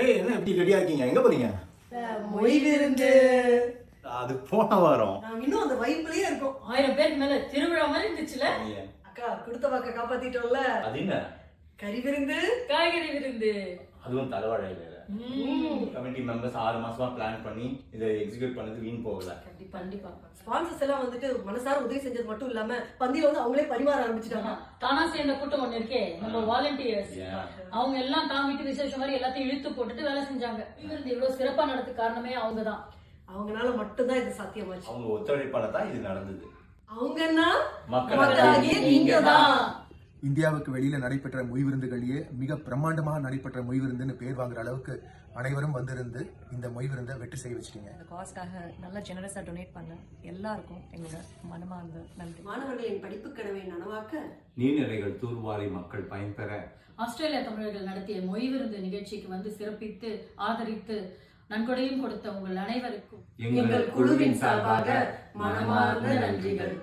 என்ன எப்படி ரெடியா இருக்கீங்க? எங்க போறீங்க? மொய் விருந்து. அது போன வாரம். நாங்க இன்னும் அந்த வைப்லயே இருக்கோம். 1000 பேருக்கு மேல திருவிழா மாதிரி இருந்துச்சுல. அக்கா கொடுத்த வாக்க காப்பாத்திட்டோம்ல. அது என்ன? கறி விருந்து, காய்கறி விருந்து. அதுவும் தலைவாழையில. கமிட்டி மெம்பர்ஸ் 6 மாசமா பிளான் பண்ணி இதை எக்ஸிக்யூட் பண்ணது வீண் போகல. கண்டிப்பா. ஸ்பான்சர்ஸ் எல்லாம் வந்துட்டு மனசார உதவி செஞ்சது மட்டும் இல்லாம பந்தியில வந்து அவங்களே பரிமாற ஆரம்பிச்சிட்டாங்க. தானா சேர்ந்த கூட்டம் ஒண்ணு இருக்கே, நம்ம வாலண்டியர்ஸ். அவங்க எல்லாம் தான் வீட்டு விசேஷம் மாதிரி எல்லாத்தையும் இழுத்து போட்டுட்டு வேலை செஞ்சாங்க. விருந்து இவ்வளவு சிறப்பா நடக்க காரணமே அவங்கதான். அவங்கனால மட்டும்தான் இது சாத்தியமாச்சு. அவங்க ஒத்துழைப்பால தான் இது நடந்தது. அவங்கன்னா மக்களாகிய நீங்கதான். இந்தியாவுக்கு வெளியில நடைபெற்ற மொய் விருந்துகளிலேயே மிக பிரம்மாண்டமாக நடைபெற்ற மொய் விருந்துன்னு பேர் வாங்குற அளவுக்கு அனைவரும் வந்திருந்து இந்த மொய் விருந்தை வெற்றி செய்ய வச்சிட்டீங்க. இந்த காஸ்க்காக நல்லா ஜெனரஸா டொனேட் பண்ண எல்லாருக்கும் எங்களோட மனமார்ந்த நன்றி. மாணவர்களின் படிப்பு கனவை நனவாக்க நீர்நிலைகள் தூர்வாரி மக்கள் பயன்பெற ஆஸ்திரேலியா தமிழர்கள் நடத்திய மொய் விருந்து நிகழ்ச்சிக்கு வந்து சிறப்பித்து ஆதரித்து நன்கொடையும் கொடுத்த உங்கள் அனைவருக்கும் எங்கள் குழுவின் சார்பாக மனமார்ந்த நன்றிகள்.